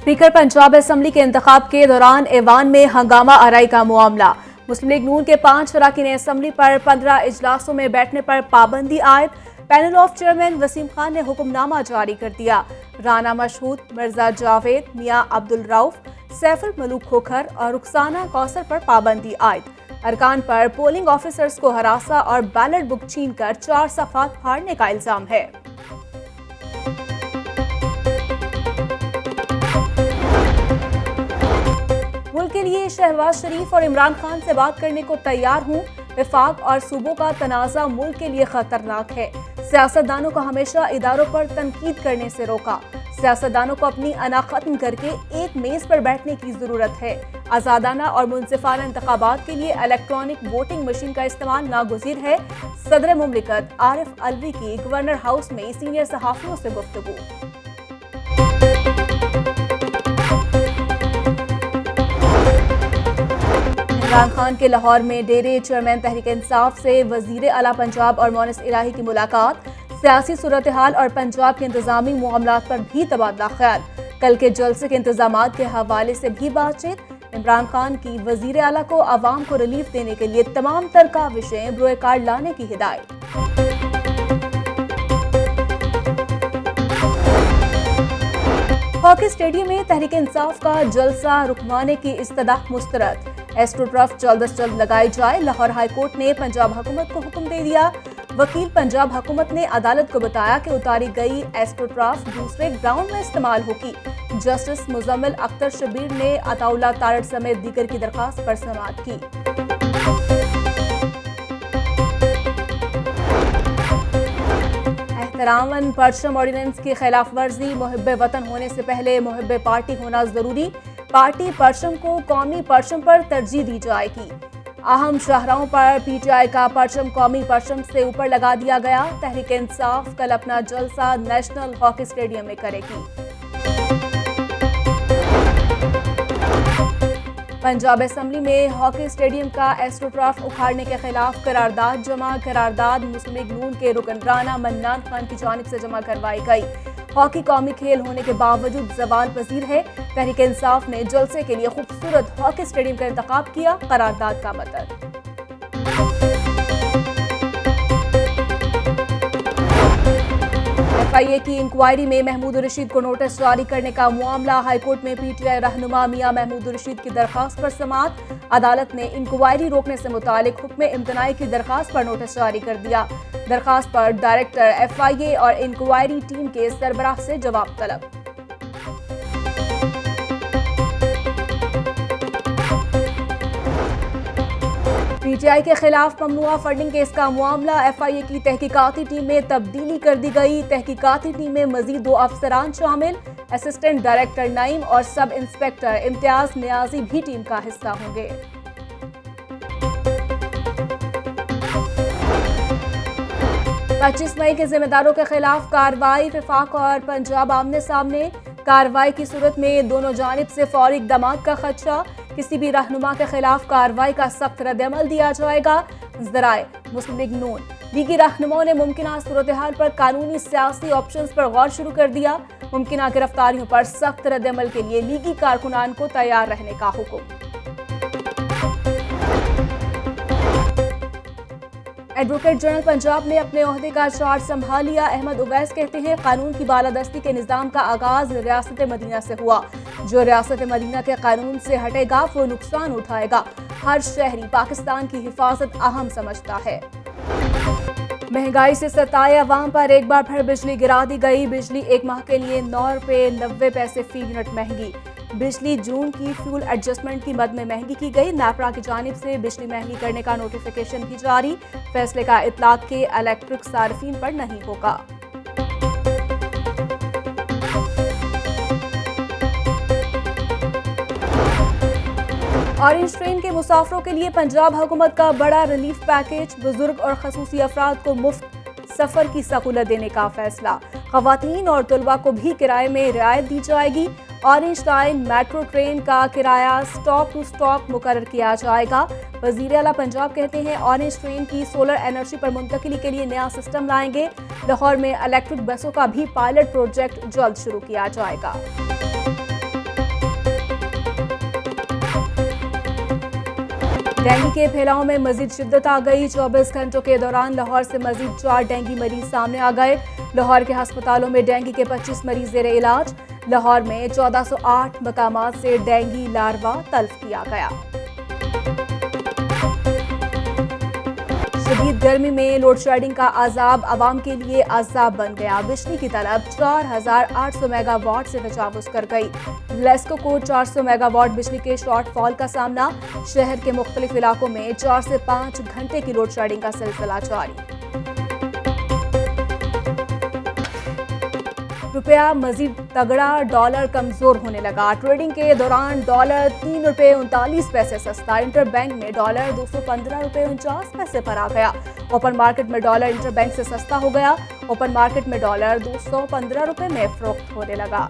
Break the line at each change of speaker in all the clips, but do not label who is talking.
Speaker Punjab assembly के इंतखाब के दौरान ऐवान में हंगामा आराई का मामला। मुस्लिम लीग नून के 5 अरकान असेंबली पर 15 इजलासों में बैठने पर पाबंदी आयद। Panel of chairman Waseem Khan ने हुक्मनामा जारी कर दिया। राना मशहूद, मिर्जा जावेद, मियां अब्दुल रऊफ, सैफुल मलूक खोखर और रुखसाना कौसर पर पाबंदी आयद। अरकान पर पोलिंग ऑफिसर्स को हरासा और बैलेट बुक छीनकर 4 सफात फाड़ने का इल्जाम है। मुल्क के लिए शहबाज शरीफ और इमरान खान से बात करने को तैयार हूं। विफाक और सूबों का तनाज़ा मुल्क के लिए खतरनाक है। सियासतदानों को हमेशा इदारों पर तनकीद करने से रोका। सियासतदानों को अपनी अना खत्म करके एक मेज पर बैठने की जरूरत है। आज़ादाना और मुनसिफाना इंतखाबात के लिए इलेक्ट्रॉनिक वोटिंग मशीन का इस्तेमाल नागुज़ीर है। सदर मुमलिकत आरिफ अलवी की गवर्नर हाउस में सीनियर सहाफ़ियों से गुफ्तगू। इमरान खान के लाहौर में डेरे चेयरमैन तहरीक इंसाफ से वजीर आला पंजाब और मोनिस इलाही की मुलाकात। सियासी सूरत हाल और पंजाब के इंतजामी मामलात पर भी तबादला ख्याल। कल के जलसे के इंतजामात के हवाले से भी बातचीत। इमरान खान की वजीर आला को आवाम को रिलीफ देने के लिए तमाम तरका विषय ब्रोए कार्ड लाने की हिदायत। हॉकी स्टेडियम में तहरीक इंसाफ का जलसा रुकवाने की इस्तदा मुस्तरद। एस्ट्रोट्रफ जल्द से जल्द लगाई जाए। लाहौर हाई कोर्ट ने पंजाब हुकूमत को हुक्म दे दिया। वकील पंजाब हुकूमत ने अदालत को बताया कि उतारी गई एस्ट्रोट्रफ दूसरे ग्राउंड में इस्तेमाल होगी। जस्टिस मुजम्मिल अख्तर शबीर ने अताउल्ला तारड़ समेत दीगर की दरखास्त पर समाअत की। एहतरामन परचम ऑर्डिनेंस की खिलाफ वर्जी। मुहिब्बे वतन होने से पहले मुहिब्बे पार्टी होना जरूरी। पार्टी परचम को कौमी परचम पर तरजीह दी जाएगी। अहम शाहराहों पर पीटीआई का परचम कौमी परचम से ऊपर लगा दिया गया। तहरीक इंसाफ कल अपना जलसा नेशनल हॉकी स्टेडियम में करेगी। पंजाब असेंबली में हॉकी स्टेडियम का एस्ट्रोट्रफ उखाड़ने के खिलाफ करारदाद जमा। करारदाद मुस्लिम लीग नून के रुकन राना मन्नान खान की जानिब से जमा करवाई गई। हॉकी कौमी खेल होने के बावजूद जवाल पजीर है। तहरीक इंसाफ ने जलसे के लिए खूबसूरत हॉकी स्टेडियम का इंतखाब किया। करारदाद का मतलब FIA की इंक्वायरी में महमूद रशीद को नोटिस जारी करने का मामला। हाईकोर्ट में पीटीआई रहनुमा मियां महमूद रशीद की दरखास्त पर समाअत। अदालत ने इंक्वायरी रोकने से मुतालिक हुक्म इम्तनाई की दरखास्त पर नोटिस जारी कर दिया। दरखास्त पर डायरेक्टर FIA और इंक्वायरी टीम के सरबराह से जवाब तलब। पीटीआई के खिलाफ ममनुआ फंडिंग केस का मामला। FIA की तहकीकाती टीम में तब्दीली कर दी गई। तहकीकाती टीम में मजीद 2 अफसरान शामिल। असिस्टेंट डायरेक्टर नईम और सब इंस्पेक्टर इम्तियाज नियाजी भी टीम का हिस्सा होंगे। पच्चीस मई के जिम्मेदारों के खिलाफ कार्रवाई। विफाक और पंजाब आमने सामने। कार्रवाई की सूरत में दोनों जानिब से फौरी इक़दाम का खदशा। किसी भी रहनुमा के खिलाफ कार्रवाई का सख्त रद्द-ए-अमल दिया जाएगा। ज़राए मुस्लिम लीग नून लीगी रहनुमाओं ने मुमकिन सूरत हाल पर कानूनी सियासी ऑप्शंस पर गौर शुरू कर दिया। मुमकिन गिरफ्तारियों पर सख्त रद्द-ए-अमल के लिए लीगी कारकुनान को तैयार रहने का हुक्म। एडवोकेट जनरल पंजाब ने अपने ओहदे का चार्ज संभाल लिया। अहमद उवैस कहते हैं कानून की बालादस्ती के निज़ाम का आगाज रियासत मदीना से हुआ। जो रियासत मदीना के कानून से हटेगा वो नुकसान उठाएगा। हर शहरी पाकिस्तान की हिफाजत अहम समझता है। महंगाई से सताए अवाम पर एक बार फिर बिजली गिरा दी गई। बिजली एक माह के लिए 9 रुपये 90 पैसे फी यूनिट महंगी। बिजली जून की फ्यूल एडजस्टमेंट की मद में महंगी की गई। नापरा की जानिब से बिजली महंगी करने का नोटिफिकेशन भी जारी। फैसले का इतलाक के इलेक्ट्रिक सार्फिन पर नहीं होगा। ऑरेंज ट्रेन के मुसाफिरों के लिए पंजाब हुकूमत का बड़ा रिलीफ पैकेज। बुजुर्ग और खसूसी अफराद को मुफ्त सफर की सहूलत देने का फैसला। खवातीन और तलबा को भी किराए में रियायत दी जाएगी। ऑरेंज लाइन मेट्रो ट्रेन का किराया स्टॉप टू स्टॉप मुकर्रर किया जाएगा। वजीर आला पंजाब कहते हैं ऑरेंज ट्रेन की सोलर एनर्जी पर मुंतकिली के लिए नया सिस्टम लाएंगे। लाहौर में इलेक्ट्रिक बसों का भी पायलट प्रोजेक्ट जल्द शुरू किया जाएगा। डेंगू के फैलाव में मजीद शिद्दत आ गई। 24 घंटों के दौरान लाहौर से मजीद 4 डेंगू मरीज सामने आ गए। लाहौर के अस्पतालों में डेंगू के 25 मरीज जेर इलाज। लाहौर में 1408 मकामात से डेंगू लार्वा तल्फ किया गया। शदीद गर्मी में लोड शेडिंग का अजाब आवाम के लिए अजाब बन गया। बिजली की तलब 4800 मेगावाट से तजावुज कर गई। लेस्को को 400 मेगावाट बिजली के शॉर्टफॉल का सामना। शहर के मुख्तलिफ इलाकों में 4 से 5 घंटे की लोड शेडिंग का सिलसिला जारी। रुपया मजीद तगड़ा, डॉलर कमजोर होने लगा। ट्रेडिंग के दौरान डॉलर 3 रुपये 39 पैसे सस्ता। इंटरबैंक में डॉलर 215 रुपये 49 पैसे पर आ गया। ओपन मार्केट में डॉलर इंटरबैंक से सस्ता हो गया। ओपन मार्केट में डॉलर 215 रुपये में फरोख्त होने लगा।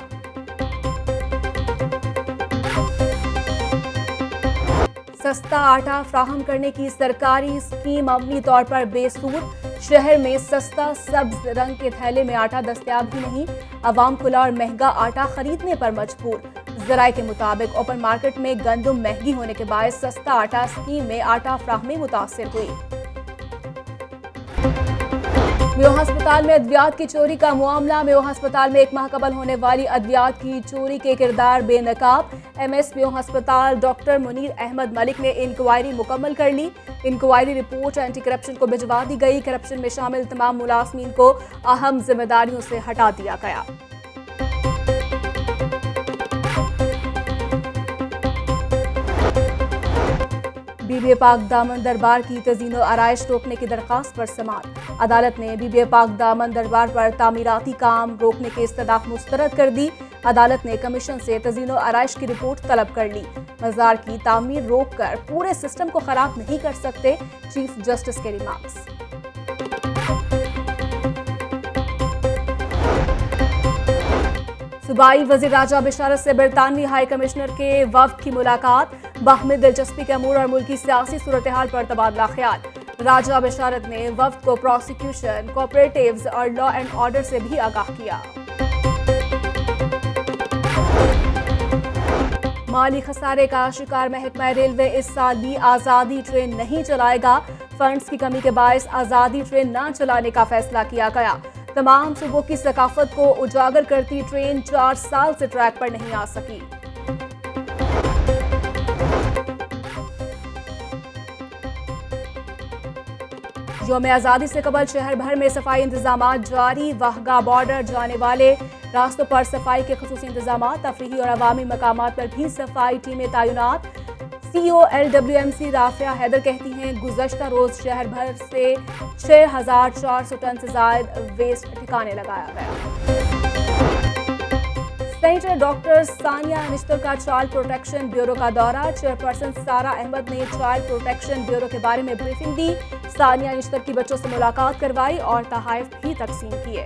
सस्ता आटा फ्राहम करने की सरकारी स्कीम अमली तौर पर बेसूद। शहर में सस्ता सब्ज रंग के थैले में आटा दस्तयाब ही नहीं, अवाम खुला और महंगा आटा खरीदने पर मजबूर। जराये के मुताबिक ओपन मार्केट में गंदम महंगी होने के बायस सस्ता आटा स्कीम में आटा फ्राहमी मुतासिर हुई। मेयो अस्पताल में अद्वियात की चोरी का मामला। मेयो अस्पताल में 1 माह कबल होने वाली अद्वियात की चोरी के किरदार बेनकाब। एमएस मेयो अस्पताल डॉक्टर मुनीर अहमद मलिक ने इंक्वायरी मुकम्मल कर ली। इंक्वायरी रिपोर्ट एंटी करप्शन को भिजवा दी गई। करप्शन में शामिल तमाम मुलाजमीन को अहम जिम्मेदारियों से हटा दिया गया। बीबीए पाक दामन दरबार की तज़ीन आराइश रोकने की दरख्वास्त पर समाअत। अदालत ने बीबीए पाक दामन दरबार पर तामीराती काम रोकने की इस्तदाफ मुस्तरद कर दी। अदालत ने कमीशन से तज़ीन आराइश की रिपोर्ट तलब कर ली। मज़ार की तामीर रोककर पूरे सिस्टम को खराब नहीं कर सकते, चीफ जस्टिस के रिमार्क्स। सूबाई वज़ीर राजा बिशारत से बरतानवी हाई कमिश्नर के वफ्द की मुलाकात। बाहमी दिलचस्पी के अमूर और मुल्की सियासी सूरत हाल पर तबादला ख्याल। राजा बिशारत ने वफ्द को प्रोसिक्यूशन, कोऑपरेटिव्स और लॉ एंड ऑर्डर से भी आगाह किया। माली खसारे का शिकार महकमा रेलवे इस साल भी आज़ादी ट्रेन नहीं चलाएगा। फंड्स की कमी के बायस आज़ादी ट्रेन न चलाने का फैसला किया गया। तमाम सूबों की सकाफत को उजागर करती ट्रेन 4 साल से ट्रैक पर नहीं आ सकी। यौम आज़ादी से कबल शहर भर में सफाई इंतजामात जारी। वाहगा बॉर्डर जाने वाले रास्तों पर सफाई के खुसूसी इंतजामात। तफरीही और अवामी मकामात पर भी सफाई टीमें तैनात। CEO LWMC राफिया हैदर कहती हैं, गुज़श्ता रोज शहर भर से 6400 टन से ज्यादा वेस्ट ठिकाने लगाया गया। सेनेटर डॉक्टर सानिया निश्तर का चाइल्ड प्रोटेक्शन ब्यूरो का दौरा। चेयरपर्सन सारा अहमद ने चाइल्ड प्रोटेक्शन ब्यूरो के बारे में ब्रीफिंग दी। सानिया निश्तर की बच्चों से मुलाकात करवाई और तोहफे भी तकसीम किए।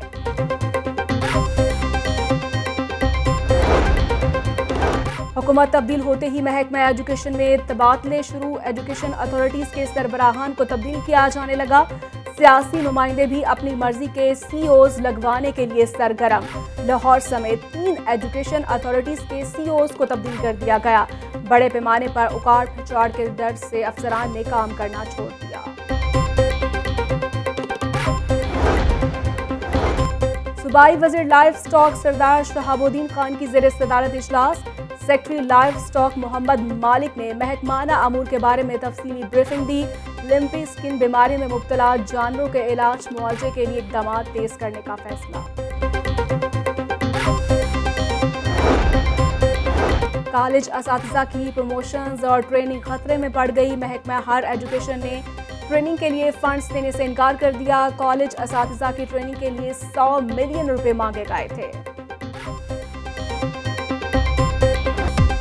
हुकूमत तब्दील होते ही महकमा एजुकेशन में तबादले शुरू। एजुकेशन अथॉरिटीज के सरबराहान को तब्दील किया जाने लगा। सियासी नुमाइंदे भी अपनी मर्जी के CEOs लगवाने के लिए सरगर्म। लाहौर समेत 3 एजुकेशन अथॉरिटीज के CEOs को तब्दील कर दिया गया। बड़े पैमाने पर उकाड़ फचाड़ के डर से अफसरान ने काम करना छोड़ दिया। सूबाई वज़ीर लाइफ स्टॉक सरदार शहाबुद्दीन खान की ज़ेर सदारत इजलास। सेक्रेटरी लाइफ स्टॉक मोहम्मद मालिक ने महकमाना अमूर के बारे में तफसीली ब्रीफिंग दी। लिम्पी स्किन बीमारी में मुब्तला जानवरों के इलाज मुआवजे के लिए इक़दाम तेज करने का फैसला। कॉलेज असातिज़ा की प्रमोशंस और ट्रेनिंग खतरे में पड़ गई। महकमा हायर एजुकेशन ने ट्रेनिंग के लिए फंड्स देने से इनकार कर दिया। कॉलेज असातिज़ा की ट्रेनिंग के लिए 100 मिलियन रुपए मांगे गए थे।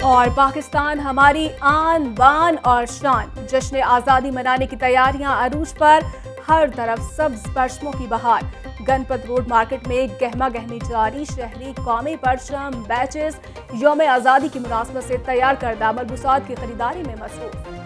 और पाकिस्तान हमारी आन बान और शान। जश्न आज़ादी मनाने की तैयारियां अरूज पर। हर तरफ सब्ज परचमों की बहार। गणपत रोड मार्केट में गहमा गहमी जारी। शहरी कौमी परचम बैचेस यौम आज़ादी की मुनासबत से तैयार करदा मलबूसात की खरीदारी में मसरूफ।